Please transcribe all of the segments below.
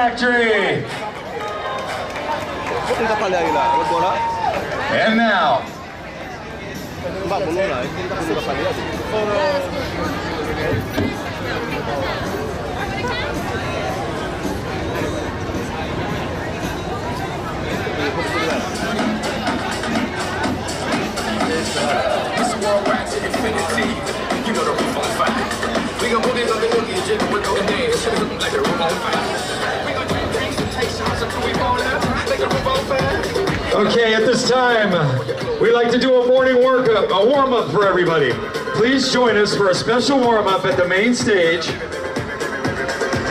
Factory. And now, This worldwide to infinity. You know the roof on fire. We gon' put this on the noogie and jiggle with no dance. Like the roof on fire. We gon' drink drinks and take shots until we fall out. Like the roof on fire. okay, at this time, we like to do a morning workout, a warm-up for everybody. Please join us for a special warm-up at the main stage.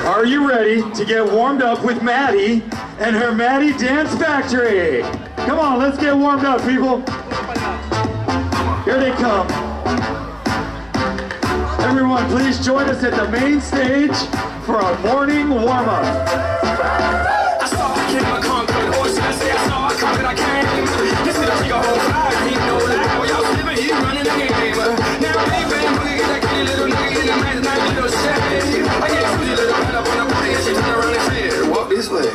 Are you ready to get warmed up with Maddie and her Maddie Dance Factory? Come on, let's get warmed up, people. Here they come. Everyone, please join us at the main stage for a morning warm-up. I saw I came, I conquered. Or should I say I saw I conquered, I came. This is a whole vibe. He know that. Oh, y'all slipping, he's running the game. Now, baby, we get that kitty little nigga in the man's nice little shade. I get Susie little head up on the booty and she turn around and said, walk this way.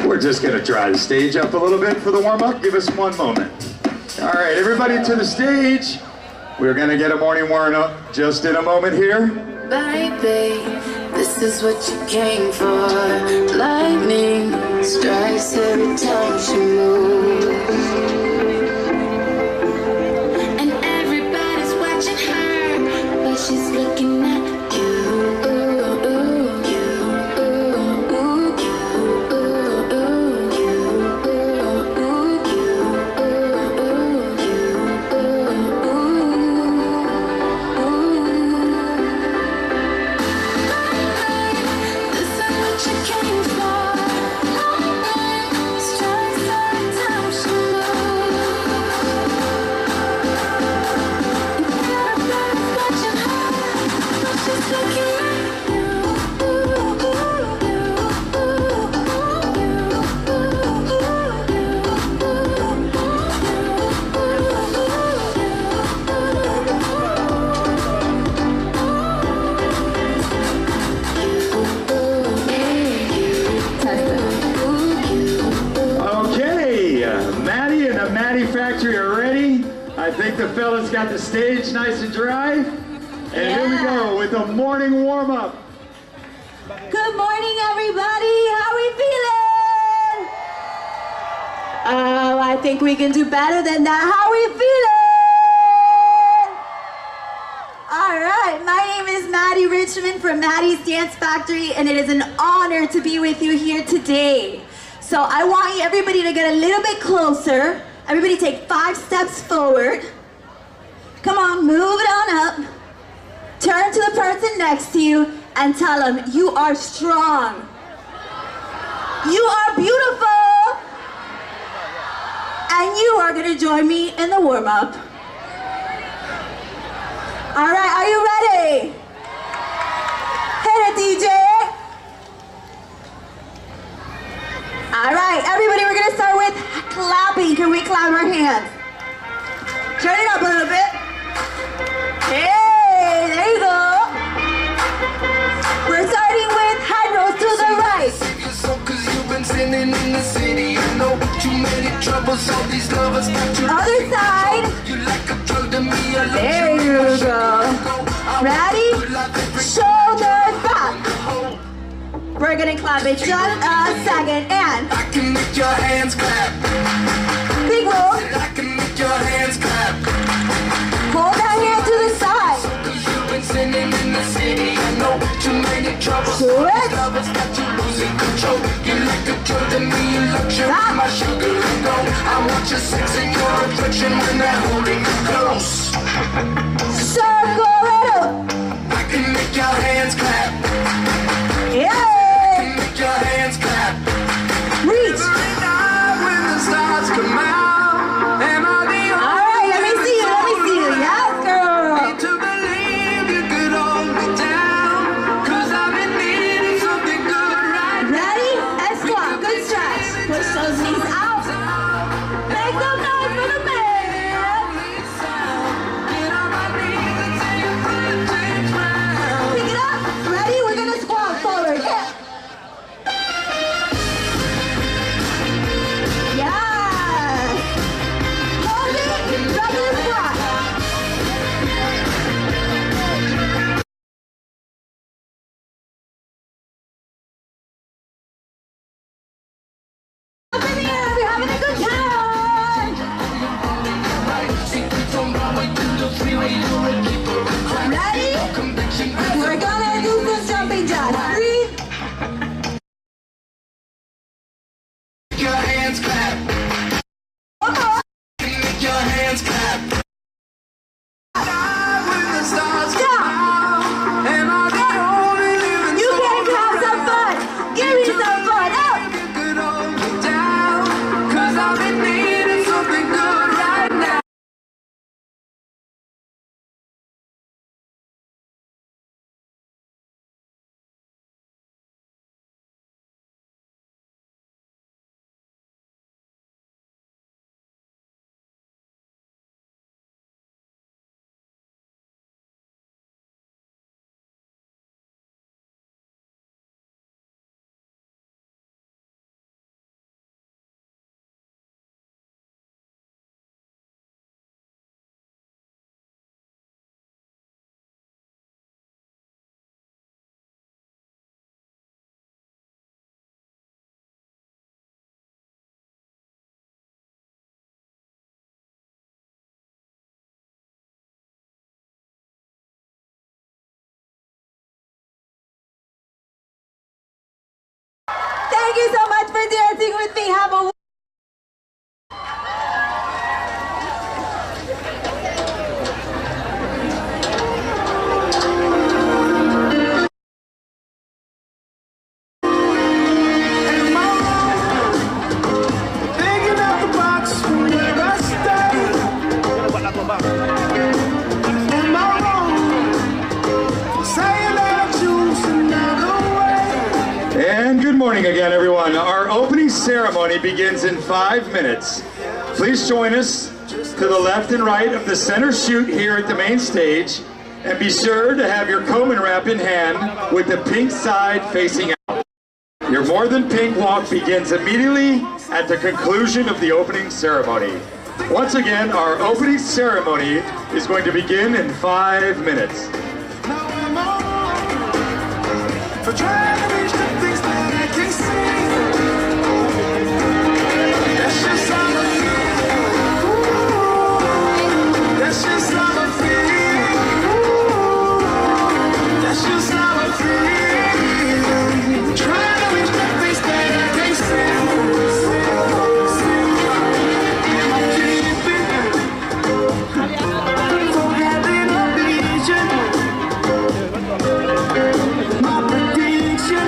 We're just gonna dry the stage up a little bit for the warm-up. Give us one moment. All right, everybody to the stage. We're gonna get a morning warm-up just in a moment here. Baby, this is what you came for. Lightning strikes every time she moves. And everybody's watching her, but she's looking at you. Factory are ready. I think the fellas got the stage nice and dry. And here we go with a morning warm-up. Good morning, everybody. How we feeling? Oh, I think we can do better than that. How we feeling? All right, my name is Maddie Richmond from Maddie's Dance Factory, and it is an honor to be with you here today. So I want everybody to get a little bit closer. Everybody take 5 steps forward. Come on, move it on up. Turn to the person next to you and tell them you are strong. You are beautiful. And you are gonna join me in the warm-up. All right, are you ready? Hit it, DJ. All right, everybody, we're gonna start with clapping. Can we clap our hands? Turn it up a little bit. Hey, there you go. We're starting with hand rolls to the right. Cause you've been sitting in the city, you know many troubles, all these lovers got you. Other side. You like a drug to me, I love There you go. Ready? Shoulders back. We're gonna clap it just a second and I can make your hands clap. big roll. I can make your hands clap. Hold that hand to the side. Cause you've been sinning in the city. I know too many troubles. Do it. Lovers got you losing control. You like a drug to me, you luxury, Stop. my sugar and gold. I want your sex and your affection when they're holding you close. Circle it up. I can make your hands clap. Yeah. Make your hands clap. Reach. Every night when the stars come out, am I the All right, let me see you. Let me see you. Yes, girl. only to believe you could hold me down? Cause I've been needing something good right now. Ready? And squat. Good stretch. Push those knees out. Make some noise for the man. Get on my knees and say a prayer, change round. Pick it up. Ready? We're gonna squat forward. Yeah. Yes. Hold it. Drop the squat. Up in the air. We're having a good time. Ready? We're gonna do some jumping jacks. Breathe. Make your hands clap. One more. Make your hands clap. When the stars come Stop. out, am I the only living You soul can have some fun. Give me some fun. Up. you could hold me down? Cause I've been needing something good right now. Thank you so much for dancing with me. Have a Thinking out the box from where I stay. Am I wrong? Saying that I choose another way. And good morning again, everyone. Our opening ceremony begins in 5 minutes. Please join us to the left and right of the center chute here at the main stage. And be sure to have your Komen wrap in hand with the pink side facing out. Your More Than Pink walk begins immediately at the conclusion of the opening ceremony. Once again, our opening ceremony is going to begin in 5 minutes. Now am I wrong for trying to reach the things that I can see? That's just how I feel. That's just how I feel. That's just how I feel. Trying to reach the things that I can see. Am I keeping from having a vision? My prediction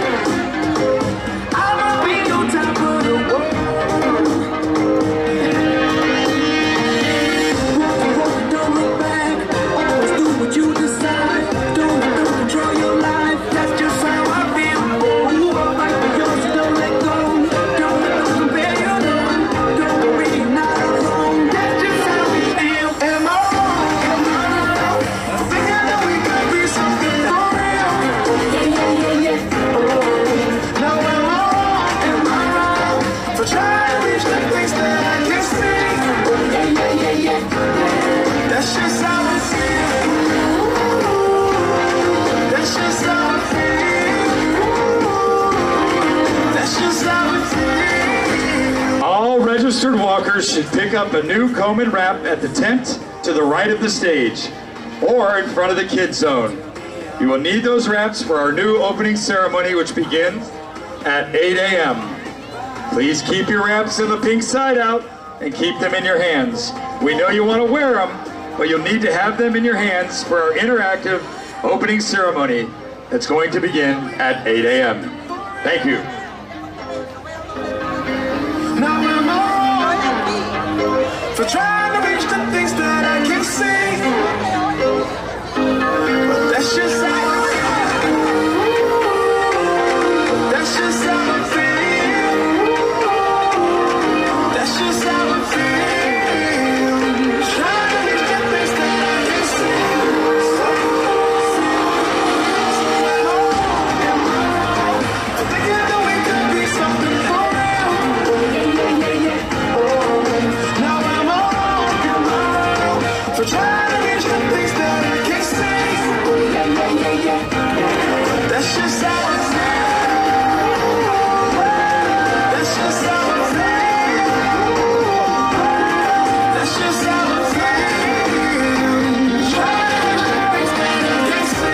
should pick up a new Komen wrap at the tent to the right of the stage, or in front of the kids zone. You will need those wraps for our new opening ceremony, which begins at 8 a.m. Please keep your wraps in the pink side out and keep them in your hands. We know you want to wear them, but you'll need to have them in your hands for our interactive opening ceremony that's going to begin at 8 a.m. Thank you. Now I'm all for trying to reach the things that I can see, but that's just how that's just how I feel. That's just how I feel. Trying to reach the things that I can see. Thinking that we could be something for real. Now I'm all for trying to reach the things that I can't see. That's just how I feel. That's just how I feel. That's just how I feel. Trying to reach the things that I can't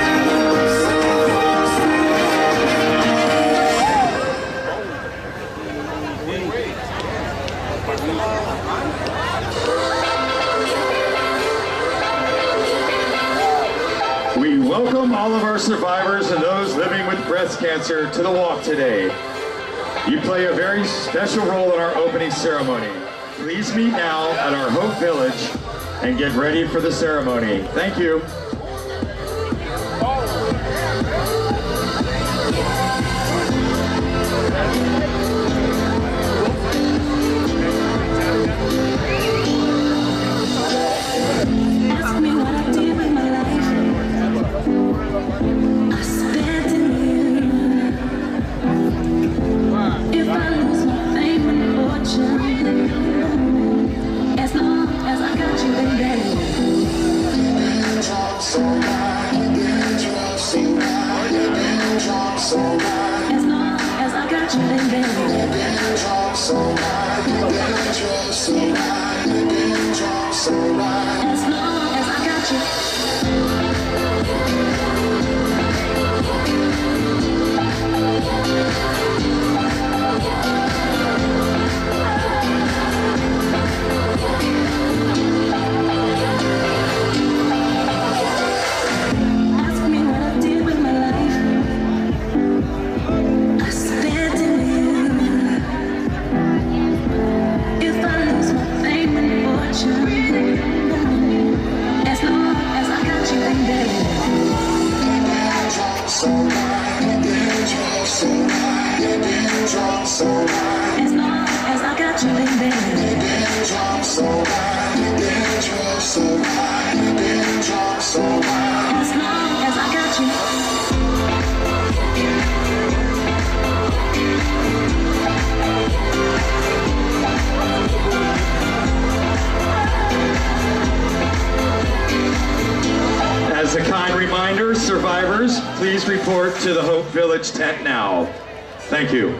We welcome all of our survivors and those living with breast cancer to the walk today. You play a very special role in our opening ceremony. Please meet now at our Hope Village and get ready for the ceremony. Thank you. Ask me what I did with my life. I spent in you. If I lose my fame and fortune, as long as I got you, baby. As long as I got you, baby. As long as I got you. Ask me what I did with my life. I spent in you. If I lose my fame and fortune, as long as I got you, baby. As long as I got you, baby. As long as I got you. As a kind reminder, survivors, please report to the Hope Village tent now. Thank you.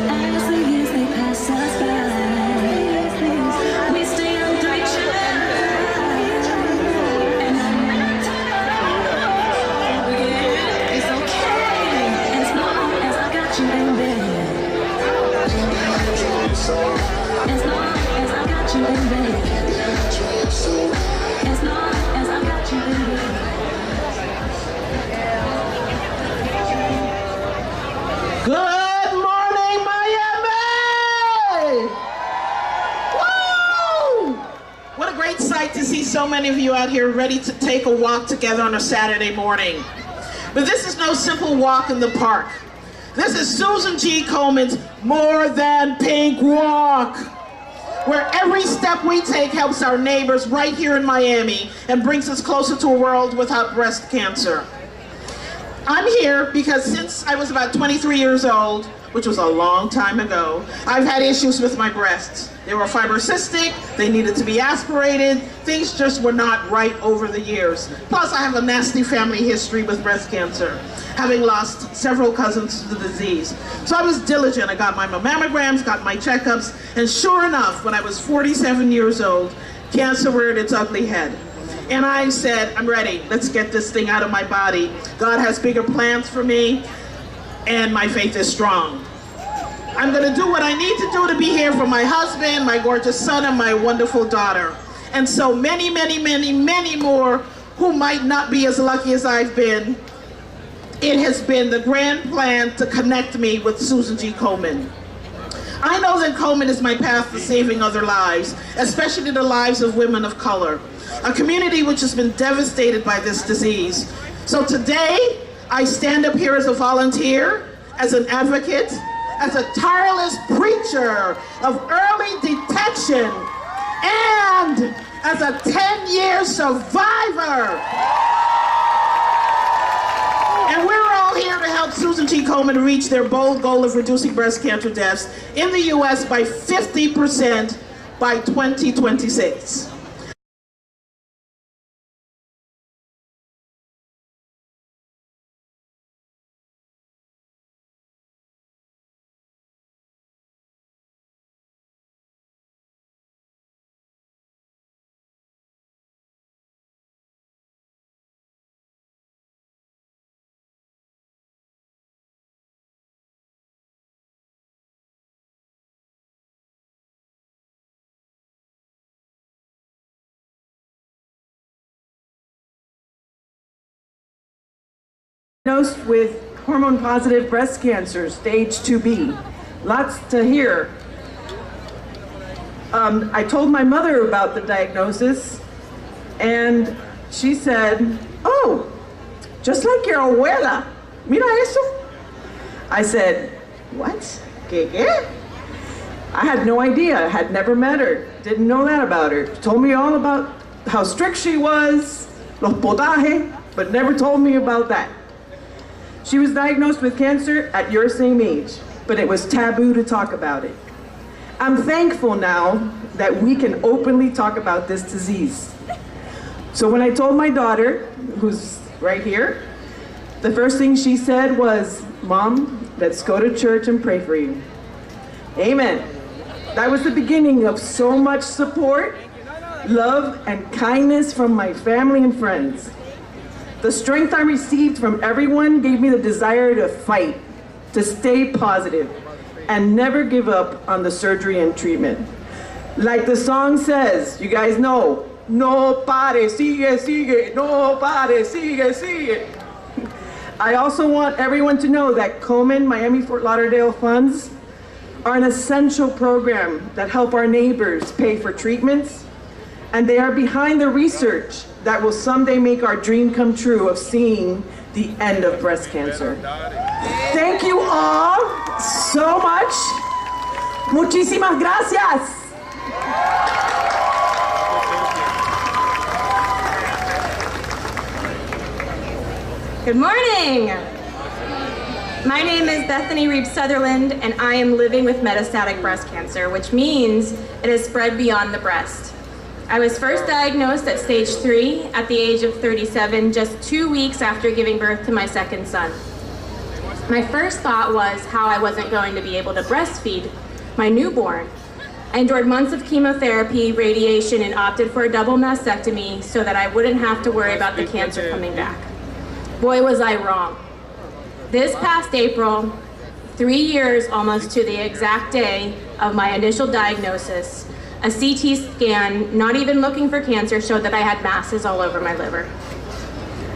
As the years they pass us by, we stay under each other. And no matter what, it's okay. As long as I got you, baby. As long as I got you, baby. As long as I got you, baby. Good morning, Miami! Woo! What a great sight to see so many of you out here ready to take a walk together on a Saturday morning. But this is no simple walk in the park. This is Susan G. Komen's More Than Pink Walk, where every step we take helps our neighbors right here in Miami and brings us closer to a world without breast cancer. I'm here because since I was about 23 years old, which was a long time ago. I've had issues with my breasts. They were fibrocystic, they needed to be aspirated, things just were not right over the years. Plus, I have a nasty family history with breast cancer, having lost several cousins to the disease. So I was diligent. I got my mammograms, got my checkups, and sure enough, when I was 47 years old, cancer reared its ugly head. And I said, I'm ready, let's get this thing out of my body. God has bigger plans for me, and my faith is strong. I'm gonna do what I need to do to be here for my husband, my gorgeous son, and my wonderful daughter. And so many, many, many, many more who might not be as lucky as I've been. It has been the grand plan to connect me with Susan G. Komen. I know that Komen is my path to saving other lives, especially the lives of women of color, a community which has been devastated by this disease. So today, I stand up here as a volunteer, as an advocate, as a tireless preacher of early detection, and as a 10-year survivor. And we're all here to help Susan G. Komen reach their bold goal of reducing breast cancer deaths in the U.S. by 50% by 2026. Diagnosed with hormone-positive breast cancer, stage 2B. Lots to hear. I told my mother about the diagnosis, and she said, "Oh, just like your abuela. Mira eso." I said, "What? ¿Qué? I had no idea. I had never met her. Didn't know that about her. Told me all about how strict she was, los potajes, but never told me about that." She was diagnosed with cancer at your same age, but it was taboo to talk about it. I'm thankful now that we can openly talk about this disease. So when I told my daughter, who's right here, the first thing she said was, "Mom, let's go to church and pray for you." Amen. That was the beginning of so much support, love, and kindness from my family and friends. The strength I received from everyone gave me the desire to fight, to stay positive, and never give up on the surgery and treatment. Like the song says, you guys know, no pare, sigue, sigue, no pare, sigue, sigue. I also want everyone to know that Komen Miami Fort Lauderdale funds are an essential program that help our neighbors pay for treatments, and they are behind the research that will someday make our dream come true of seeing the end of breast cancer. Thank you all so much. Muchísimas gracias. Good morning. My name is Bethany Reeves Sutherland, and I am living with metastatic breast cancer, which means it has spread beyond the breast. I was first diagnosed at stage 3 at the age of 37, just 2 weeks after giving birth to my second son. My first thought was how I wasn't going to be able to breastfeed my newborn. I endured months of chemotherapy, radiation, and opted for a double mastectomy so that I wouldn't have to worry about the cancer coming back. Boy, was I wrong. This past April, 3 years almost to the exact day of my initial diagnosis, a CT scan, not even looking for cancer, showed that I had masses all over my liver.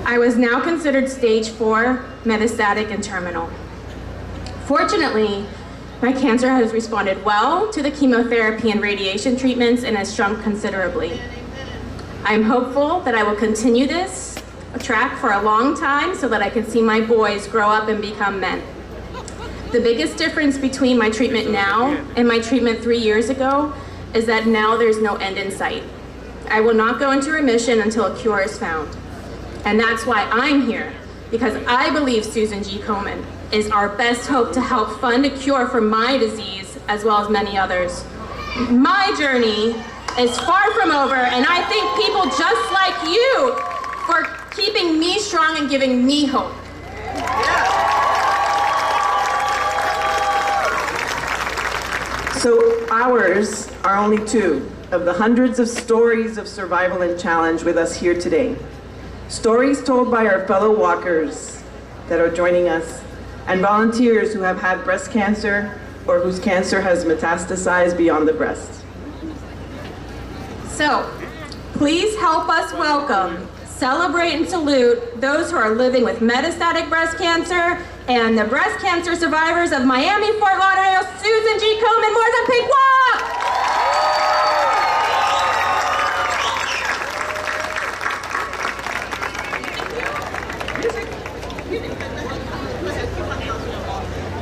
I was now considered stage 4, metastatic and terminal. Fortunately, my cancer has responded well to the chemotherapy and radiation treatments and has shrunk considerably. I'm hopeful that I will continue this track for a long time so that I can see my boys grow up and become men. The biggest difference between my treatment now and my treatment 3 years ago is that now there's no end in sight. I will not go into remission until a cure is found. And that's why I'm here, because I believe Susan G. Komen is our best hope to help fund a cure for my disease, as well as many others. My journey is far from over, and I thank people just like you for keeping me strong and giving me hope. So ours are only two of the hundreds of stories of survival and challenge with us here today. Stories told by our fellow walkers that are joining us and volunteers who have had breast cancer or whose cancer has metastasized beyond the breast. So, please help us welcome, celebrate and salute those who are living with metastatic breast cancer and the breast cancer survivors of Miami, Fort Lauderdale, Susan G. Komen, More Than Pink Walk!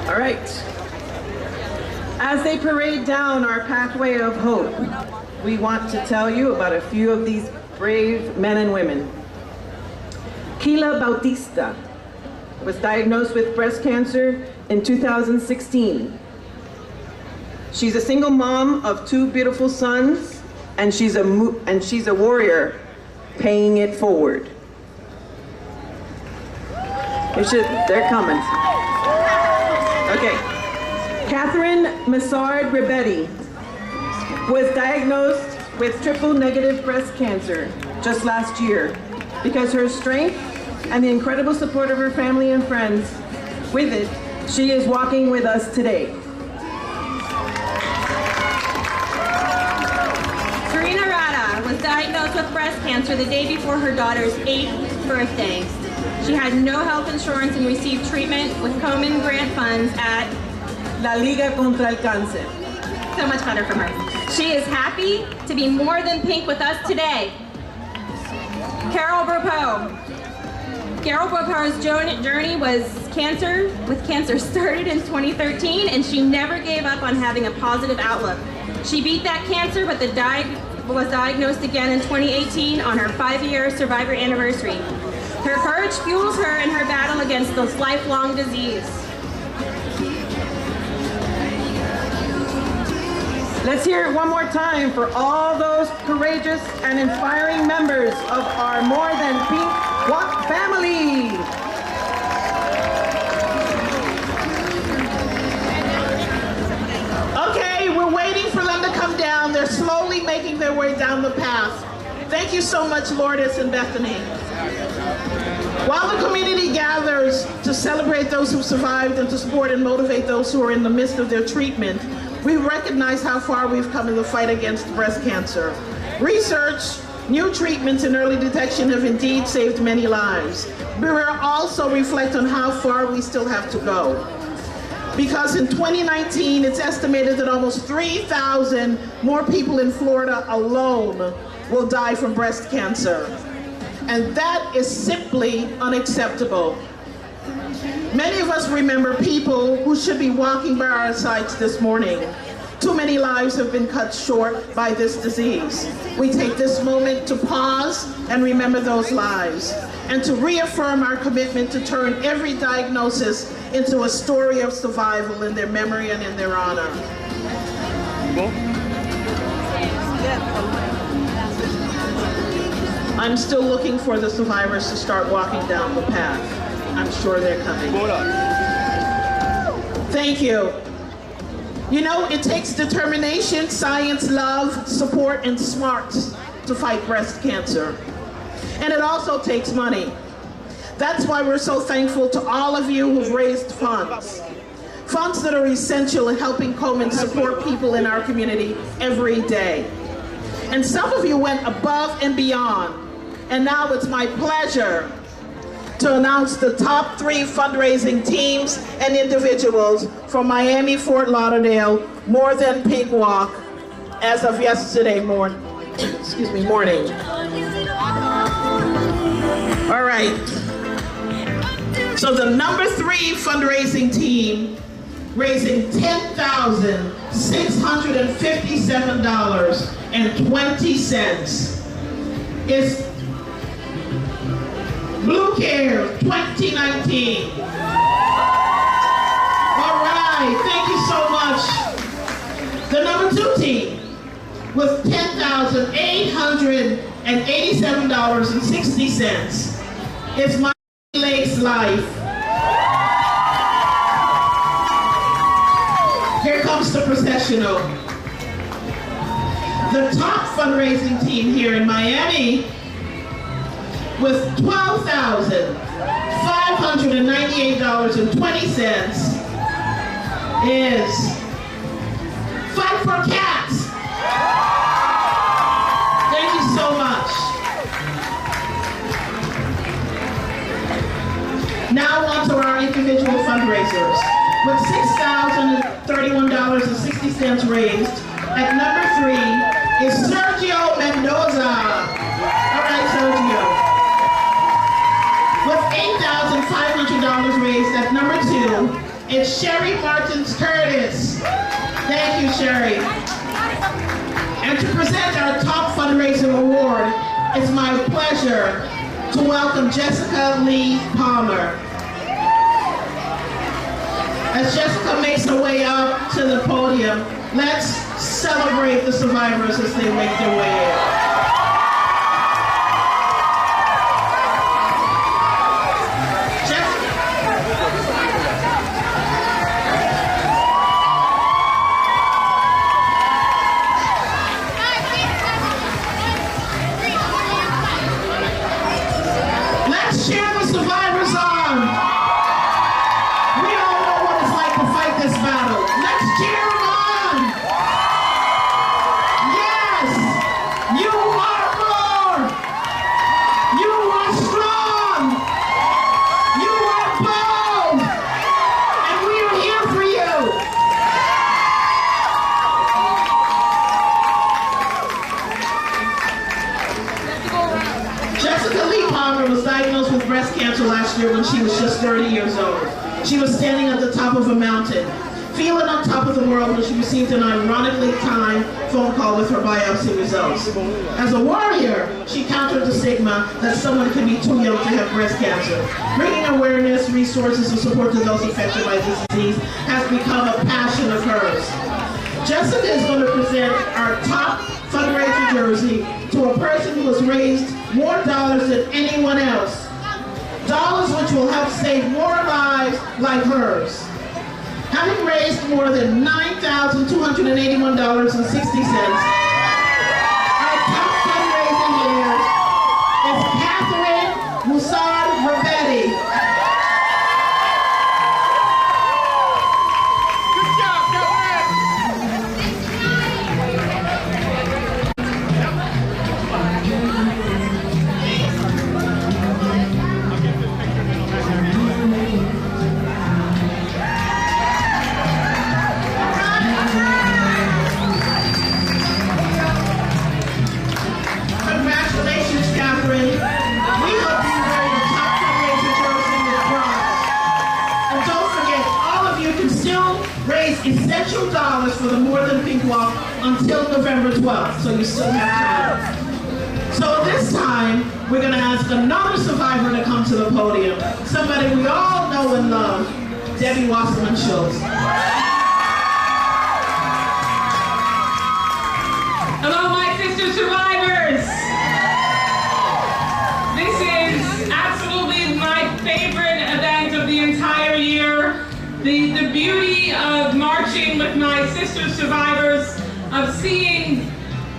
All right. As they parade down our pathway of hope, we want to tell you about a few of these brave men and women. Keila Bautista was diagnosed with breast cancer in 2016. She's a single mom of 2 beautiful sons, and she's a warrior paying it forward. They're coming. Okay. Catherine Massard Ribetti was diagnosed with triple-negative breast cancer just last year. Because her strength and the incredible support of her family and friends with it, she is walking with us today. Karina Rada was diagnosed with breast cancer the day before her daughter's 8th birthday. She had no health insurance and received treatment with Komen grant funds at La Liga contra el Cáncer. So much better for her. She is happy to be More Than Pink with us today. Carol Burpo. Carol Burpo's journey with cancer started in 2013, and she never gave up on having a positive outlook. She beat that cancer, but was diagnosed again in 2018 on her 5-year survivor anniversary. Her courage fuels her in her battle against this lifelong disease. Let's hear it one more time for all those courageous and inspiring members of our More Than Pink Walk family. Okay, we're waiting for them to come down. They're slowly making their way down the path. Thank you so much, Lourdes and Bethany. While the community gathers to celebrate those who survived and to support and motivate those who are in the midst of their treatment, we recognize how far we've come in the fight against breast cancer. Research, new treatments, and early detection have indeed saved many lives. But we also reflect on how far we still have to go. Because in 2019, it's estimated that almost 3,000 more people in Florida alone will die from breast cancer. And that is simply unacceptable. Many of us remember people who should be walking by our sides this morning. Too many lives have been cut short by this disease. We take this moment to pause and remember those lives, and to reaffirm our commitment to turn every diagnosis into a story of survival in their memory and in their honor. I'm still looking for the survivors to start walking down the path. I'm sure they're coming. Thank you. You know, it takes determination, science, love, support, and smarts to fight breast cancer. And it also takes money. That's why we're so thankful to all of you who've raised funds. Funds that are essential in helping Komen support people in our community every day. And some of you went above and beyond. And now it's my pleasure to announce the top 3 fundraising teams and individuals from Miami, Fort Lauderdale, More Than Pink Walk, as of yesterday morning. All right. So the number 3 fundraising team, raising $10,657.20, is Blue Care 2019. All right, thank you so much. The number 2 team with $10,887.60. It's My Lakes Life. Here comes the processional. The top fundraising team here in Miami with $12,598.20 is Fight for Cats. Thank you so much. Now on to our individual fundraisers. With $6,031.60 raised, at number 3 is Sergio Mendoza. All right, Sergio. With $8,500 raised, at number 2, it's Sherry Martins Curtis. Thank you, Sherry. And to present our top fundraising award, it's my pleasure to welcome Jessica Lee Palmer. As Jessica makes her way up to the podium, let's celebrate the survivors as they make their way in. Let's cheer the survivors on. We all know what it's like to fight this battle. Let's cheer them on. Yes, you are more. You are strong. You are bold. And we are here for you. Jessica Lee Palmer was diagnosed with breast cancer last year when she was just 30 years old. She was standing at the top of a mountain, feeling on top of the world when she received an ironically timed phone call with her biopsy results. As a warrior, she countered the stigma that someone can be too young to have breast cancer. Bringing awareness, resources, and support to those affected by this disease has become a passion of hers. Jessica is going to present our top fundraiser jersey to a person who has raised more dollars than anyone else. Dollars which will help save more lives like hers. Having raised more than $9,281.60, our top fundraising here is Catherine Musard Rabetti. Good job, Catherine. Congratulations, Catherine. We hope you wear your top fundraiser jersey with pride. And don't forget, all of you can still raise essential dollars for the More Than Pink Walk until November 12th, so you still have time. So this time, we're going to ask another survivor to come to the podium. Somebody we all know and love, Debbie Wasserman Schultz. Hello, my sister survivors! This is absolutely my favorite event of the entire year. The beauty of marching with my sister survivors, of seeing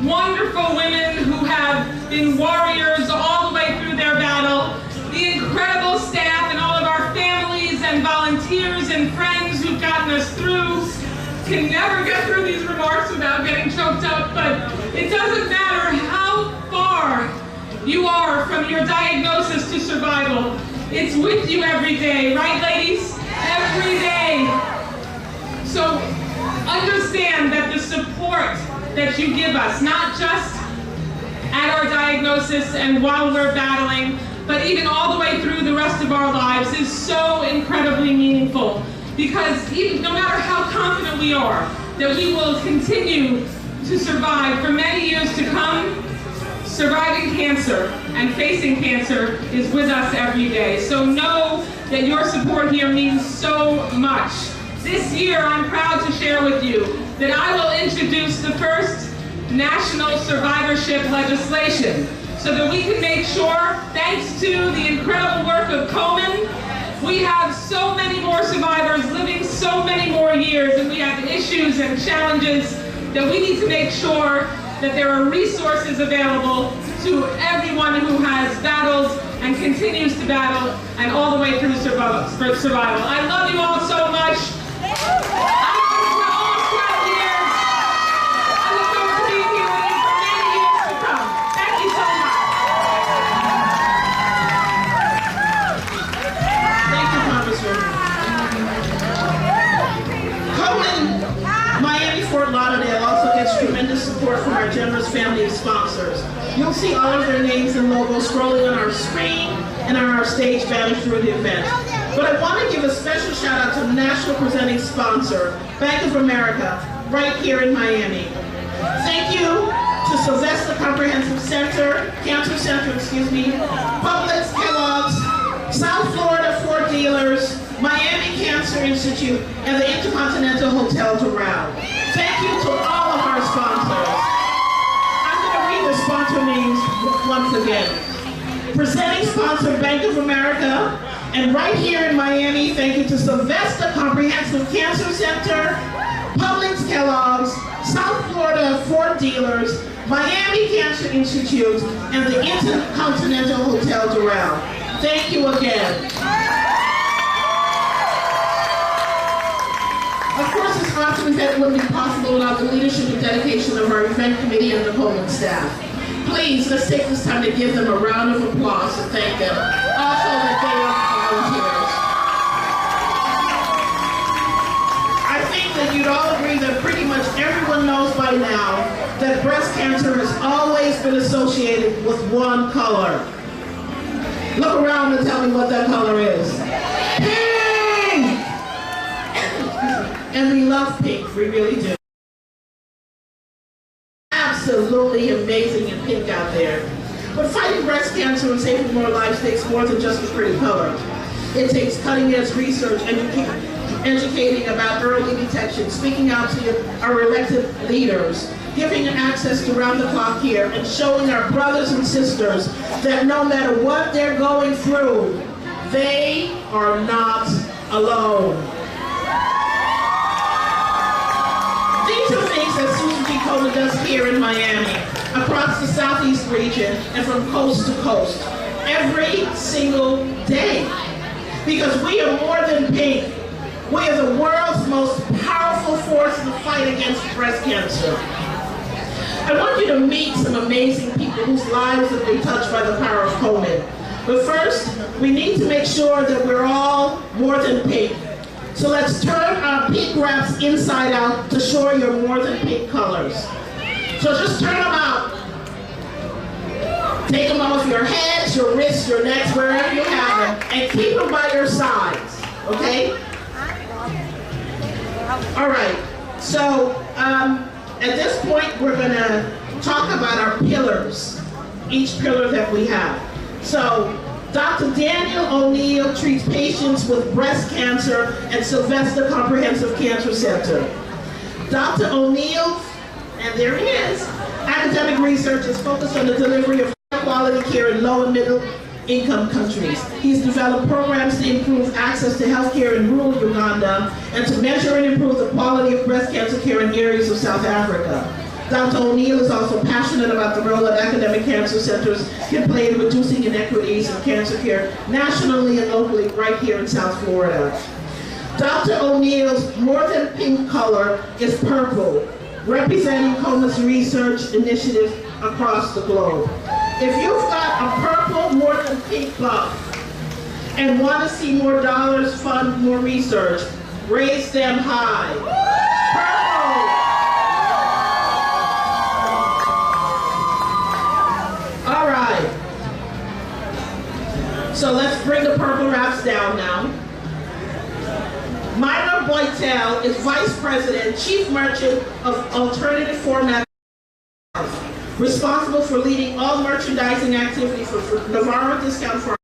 wonderful women who have been warriors all the way through their battle, the incredible staff and all of our families and volunteers and friends who've gotten us through. Can never get through these remarks without getting choked up, but it doesn't matter how far you are from your diagnosis to survival. It's with you every day, right, ladies? Every day. So understand that the support that you give us, not just at our diagnosis and while we're battling, but even all the way through the rest of our lives, is so incredibly meaningful. Because even, no matter how confident we are that we will continue to survive for many years to come, surviving cancer and facing cancer is with us every day. So know that your support here means so much. This year, I'm proud to share with you that I will introduce the first national survivorship legislation so that we can make sure, thanks to the incredible work of Komen, we have so many more survivors living so many more years, and we have issues and challenges that we need to make sure that there are resources available to everyone who has battled and continues to battle and all the way through survival. I love you all so much. Fort Lauderdale also gets tremendous support from our generous family of sponsors. You'll see all of their names and logos scrolling on our screen and on our stage banners through the event. But I want to give a special shout out to the national presenting sponsor, Bank of America, right here in Miami. Thank you to Sylvester Comprehensive Cancer Center, Publix, Kellogg's, South Florida Ford Dealers, Miami Cancer Institute, and the Intercontinental Hotel Doral. Thank you to all of our sponsors. I'm going to read the sponsor names once again. Presenting sponsor, Bank of America, and right here in Miami, thank you to Sylvester Comprehensive Cancer Center, Publix, Kellogg's, South Florida Ford Dealers, Miami Cancer Institute, and the Intercontinental Hotel Doral. Thank you again. Of course, this awesome event wouldn't be possible without the leadership and dedication of our event committee and the Komen staff. Please, let's take this time to give them a round of applause and thank them. Also, that they are volunteers. I think that you'd all agree that pretty much everyone knows by now that breast cancer has always been associated with one color. Look around and tell me what that color is. Pink! And we love pink, we really do. Absolutely amazing in pink out there. But fighting breast cancer and saving more lives takes more than just a pretty color. It takes cutting-edge research and educating about early detection, speaking out to our elected leaders, giving access to round-the-clock care, and showing our brothers and sisters that no matter what they're going through, they are not alone. These are things that Susan G. Komen does here in Miami, across the Southeast region, and from coast to coast, every single day. Because we are more than pink. We are the world's most powerful force in the fight against breast cancer. I want you to meet some amazing people whose lives have been touched by the power of Komen. But first, we need to make sure that we're all more than pink. So let's turn our pink wraps inside out to show your more than pink colors. So just turn them out. Take them off your heads, your wrists, your necks, wherever you have them, and keep them by your sides, okay? All right, so at this point, we're gonna talk about our pillars, each pillar that we have. So, Dr. Daniel O'Neill treats patients with breast cancer at Sylvester Comprehensive Cancer Center. Dr. O'Neill, and there he is, academic research is focused on the delivery of high-quality care in low and middle-income countries. He's developed programs to improve access to health care in rural Uganda and to measure and improve the quality of breast cancer care in areas of South Africa. Dr. O'Neill is also passionate about the role that academic cancer centers can play in reducing inequities in cancer care nationally and locally right here in South Florida. Dr. O'Neill's more than pink color is purple, representing Komen's research initiatives across the globe. If you've got a purple more than pink buff and want to see more dollars fund more research, raise them high. Purple! All right. So let's bring the purple wraps down now. Myra Boytel is Vice President, Chief Merchant of Alternative Format. responsible for leading all merchandising activities for Navarro Discount Pharmacy.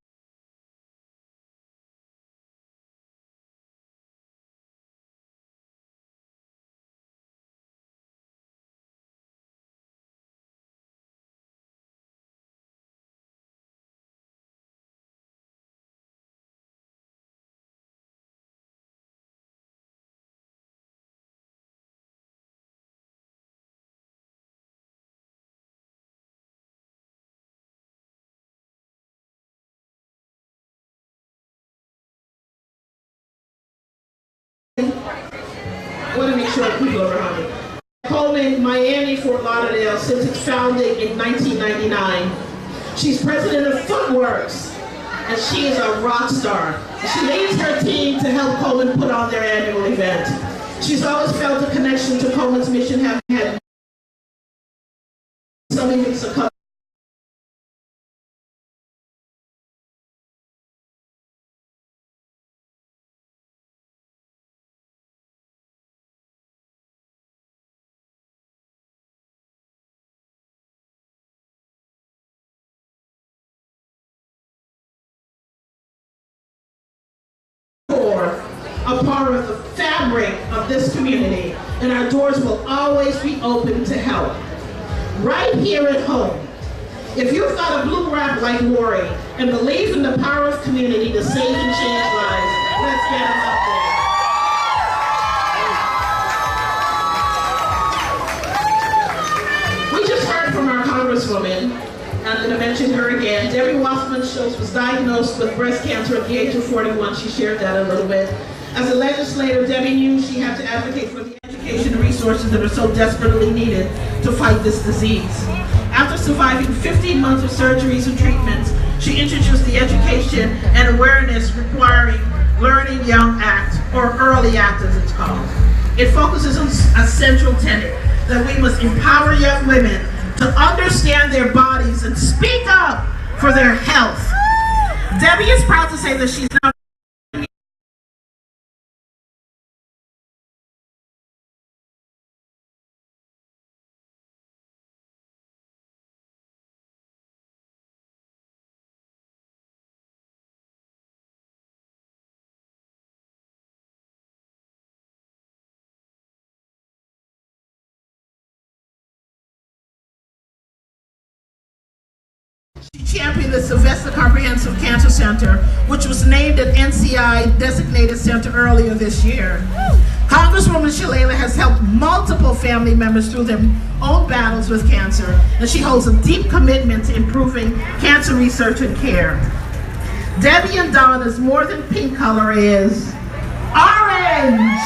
I want to make sure people are around me. Coleman Miami Fort Lauderdale since its founding in 1999. She's president of Footworks, and she is a rock star. She leads her team to help Coleman put on their annual event. She's always felt a connection to Coleman's mission, having had so many weeks of a part of the fabric of this community, and our doors will always be open to help. Right here at home, if you've got a blue wrap like Lori and believe in the power of community to save and change lives, let's get them up there. We just heard from our Congresswoman, I'm going to mention her again. Debbie Wasserman-Schultz was diagnosed with breast cancer at the age of 41. She shared that a little bit. As a legislator, Debbie knew she had to advocate for the education and resources that are so desperately needed to fight this disease. After surviving 15 months of surgeries and treatments, she introduced the Education and Awareness Requiring Learning Young Act, or EARLY Act as it's called. It focuses on a central tenet that we must empower young women to understand their bodies and speak up for their health. Debbie is proud to say that she's now championed the Sylvester Comprehensive Cancer Center, which was named an NCI designated center earlier this year. Congresswoman Shalala has helped multiple family members through their own battles with cancer, and she holds a deep commitment to improving cancer research and care. Debbie and Donna's More Than Pink color is orange,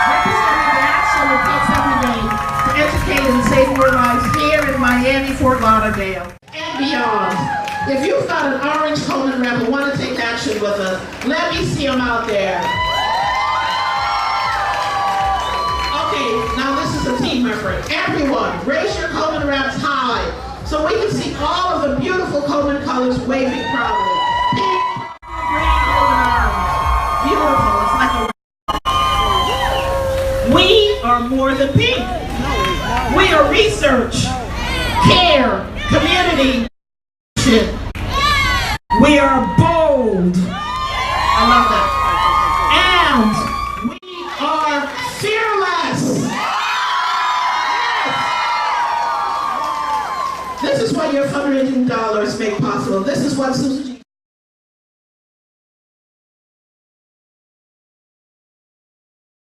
representing the action it takes every day to educate and save more lives here in Miami, Fort Lauderdale, and beyond. If you've got an orange Coleman wrap and want to take action with us, let me see them out there. Okay, now this is a team effort. Everyone, raise your Coleman wraps high so we can see all of the beautiful Coleman colors waving proudly. Pink, green, blue, and orange. Beautiful. It's like a... We are more than pink. We are research, care, community. We are bold. I love that. And we are fearless. Yes. This is what your fundraising dollars make possible. This is what Susan G.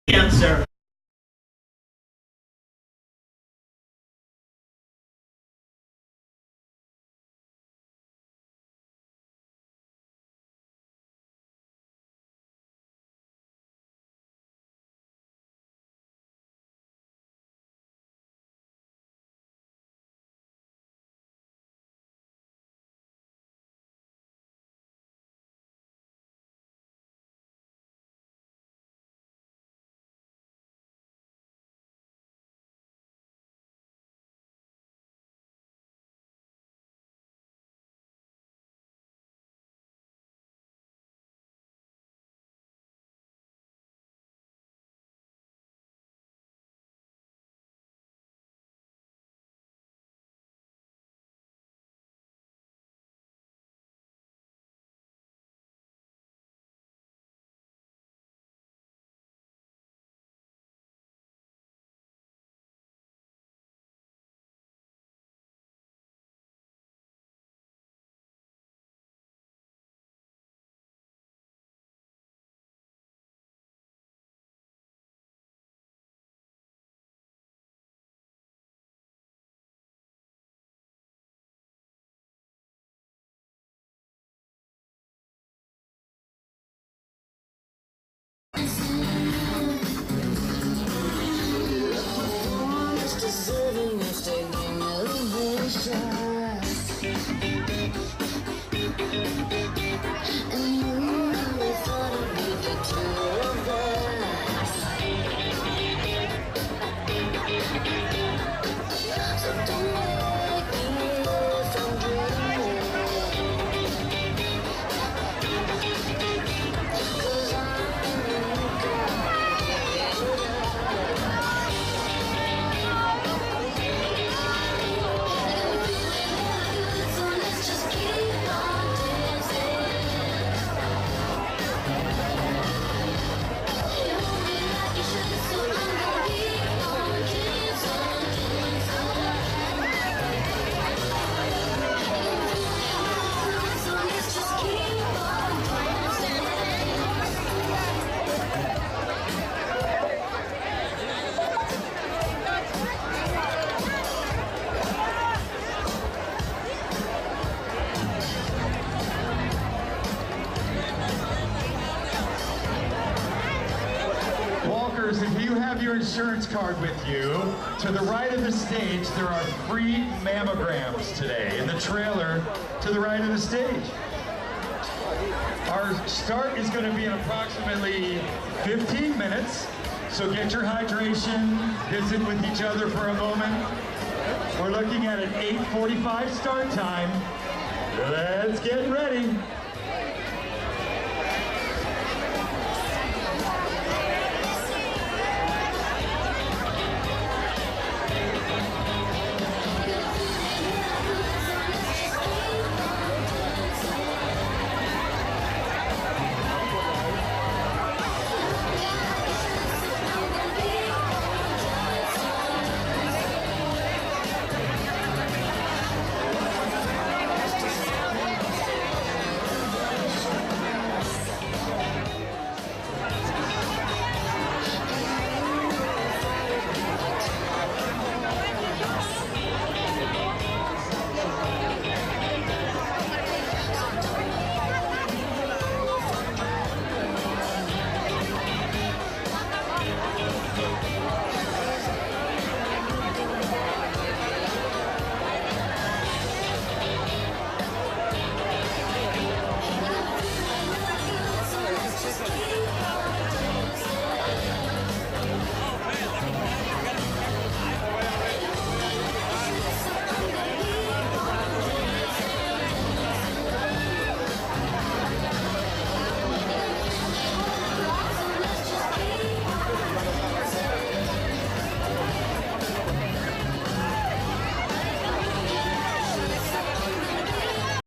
Cancer. insurance card with you, to the right of the stage, there are free mammograms today in the trailer to the right of the stage. Our start is going to be in approximately 15 minutes, so get your hydration, visit with each other for a moment. We're looking at an 8:45 start time. Let's get ready.